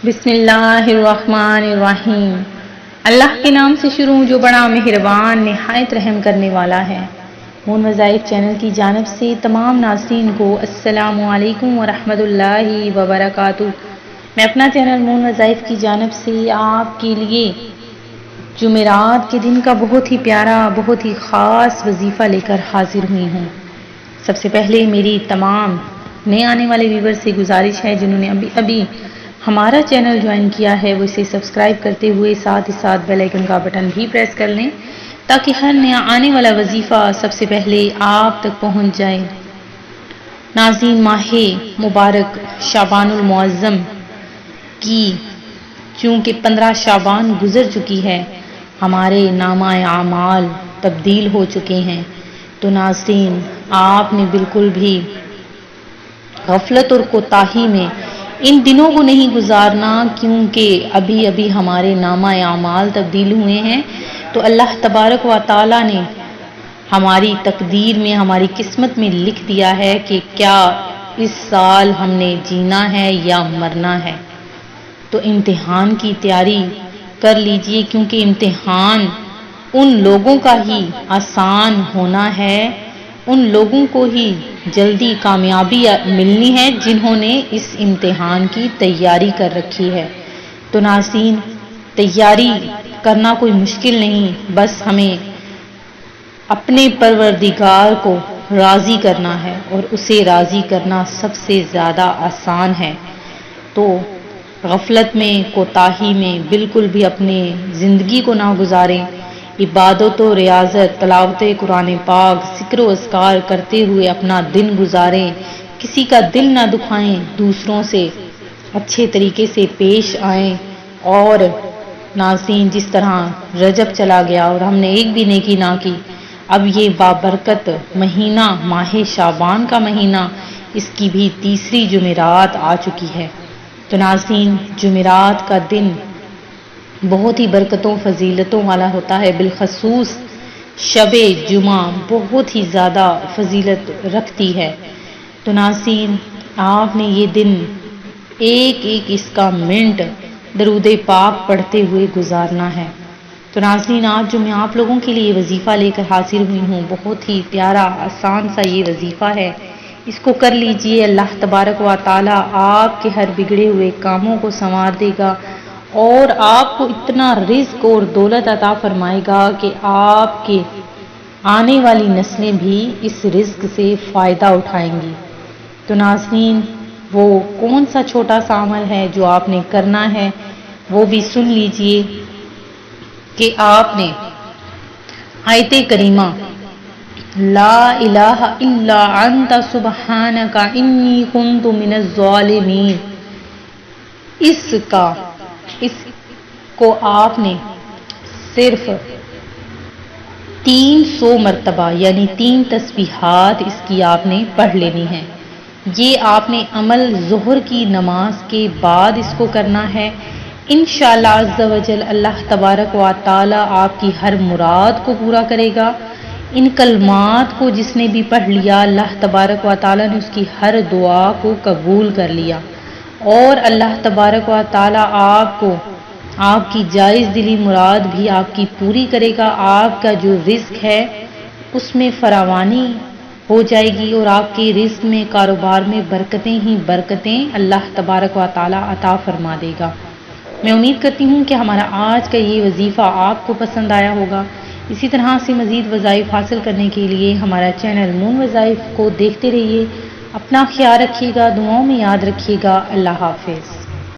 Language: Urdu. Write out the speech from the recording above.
بسم اللہ الرحمن الرحیم۔ اللہ کے نام سے شروع جو بڑا مہربان نہایت رحم کرنے والا ہے۔ مون وظائف چینل کی جانب سے تمام ناظرین کو السلام علیکم ورحمۃ اللہ وبرکاتہ۔ میں اپنا چینل مون وظائف کی جانب سے آپ کے لیے جمعرات کے دن کا بہت ہی پیارا بہت ہی خاص وظیفہ لے کر حاضر ہوئی ہوں۔ سب سے پہلے میری تمام نئے آنے والے ویور سے گزارش ہے جنہوں نے ابھی ہمارا چینل جوائن کیا ہے وہ اسے سبسکرائب کرتے ہوئے ساتھ ہی ساتھ بیل آئیکن کا بٹن بھی پریس کر لیں تاکہ ہر نیا آنے والا وظیفہ سب سے پہلے آپ تک پہنچ جائے۔ ناظرین، ماہ مبارک شعبان المعظم کی چونکہ 15 شعبان گزر چکی ہے، ہمارے نامہ اعمال تبدیل ہو چکے ہیں، تو ناظرین آپ نے بالکل بھی غفلت اور کوتاہی میں ان دنوں کو نہیں گزارنا، کیونکہ ابھی ہمارے نامہ اعمال تبدیل ہوئے ہیں۔ تو اللہ تبارک و تعالیٰ نے ہماری تقدیر میں ہماری قسمت میں لکھ دیا ہے کہ کیا اس سال ہم نے جینا ہے یا مرنا ہے۔ تو امتحان کی تیاری کر لیجئے، کیونکہ امتحان ان لوگوں کا ہی آسان ہونا ہے، ان لوگوں کو ہی جلدی کامیابی ملنی ہے جنہوں نے اس امتحان کی تیاری کر رکھی ہے۔ تو ناظرین، تیاری کرنا کوئی مشکل نہیں، بس ہمیں اپنے پروردگار کو راضی کرنا ہے، اور اسے راضی کرنا سب سے زیادہ آسان ہے۔ تو غفلت میں کوتاہی میں بالکل بھی اپنے زندگی کو نہ گزاریں، عبادت و ریاضت، تلاوت قرآن پاک، ذکر و اذکار کرتے ہوئے اپنا دن گزاریں، کسی کا دل نہ دکھائیں، دوسروں سے اچھے طریقے سے پیش آئیں۔ اور ناظرین، جس طرح رجب چلا گیا اور ہم نے ایک بھی نیکی نہ کی، اب یہ بابرکت مہینہ ماہ شعبان کا مہینہ، اس کی بھی تیسری جمعرات آ چکی ہے۔ تو ناظرین، جمعرات کا دن بہت ہی برکتوں فضیلتوں والا ہوتا ہے، بالخصوص شب جمعہ بہت ہی زیادہ فضیلت رکھتی ہے۔ تو ناظرین، آپ نے یہ دن ایک اس کا منٹ درود پاک پڑھتے ہوئے گزارنا ہے۔ تو ناظرین، آج جو میں آپ لوگوں کے لیے وظیفہ لے کر حاضر ہوئی ہوں، بہت ہی پیارا آسان سا یہ وظیفہ ہے، اس کو کر لیجئے، اللہ تبارک و تعالی آپ کے ہر بگڑے ہوئے کاموں کو سنوار دے گا، اور آپ کو اتنا رزق اور دولت عطا فرمائے گا کہ آپ کے آنے والی نسلیں بھی اس رزق سے فائدہ اٹھائیں گی۔ تو ناظرین، وہ کون سا چھوٹا سا عمل ہے جو آپ نے کرنا ہے، وہ بھی سن لیجئے کہ آپ نے آیت کریمہ لا الہ الا انت سبحانک انی کنت من الظالمین، اس کو آپ نے صرف 300 مرتبہ یعنی 3 تسبیحات اس کی آپ نے پڑھ لینی ہے۔ یہ آپ نے عمل ظہر کی نماز کے بعد اس کو کرنا ہے۔ انشاءاللہ عز و جل اللہ تبارک و تعالی آپ کی ہر مراد کو پورا کرے گا۔ ان کلمات کو جس نے بھی پڑھ لیا، اللہ تبارک و تعالی نے اس کی ہر دعا کو قبول کر لیا، اور اللہ تبارک و تعالی آپ کو آپ کی جائز دلی مراد بھی آپ کی پوری کرے گا۔ آپ کا جو رزق ہے اس میں فراوانی ہو جائے گی، اور آپ کے رزق میں کاروبار میں برکتیں ہی برکتیں اللہ تبارک و تعالی عطا فرما دے گا۔ میں امید کرتی ہوں کہ ہمارا آج کا یہ وظیفہ آپ کو پسند آیا ہوگا۔ اسی طرح سے مزید وظائف حاصل کرنے کے لیے ہمارا چینل مون وظائف کو دیکھتے رہیے۔ اپنا خیال رکھیے گا، دعاؤں میں یاد رکھیے گا۔ اللہ حافظ۔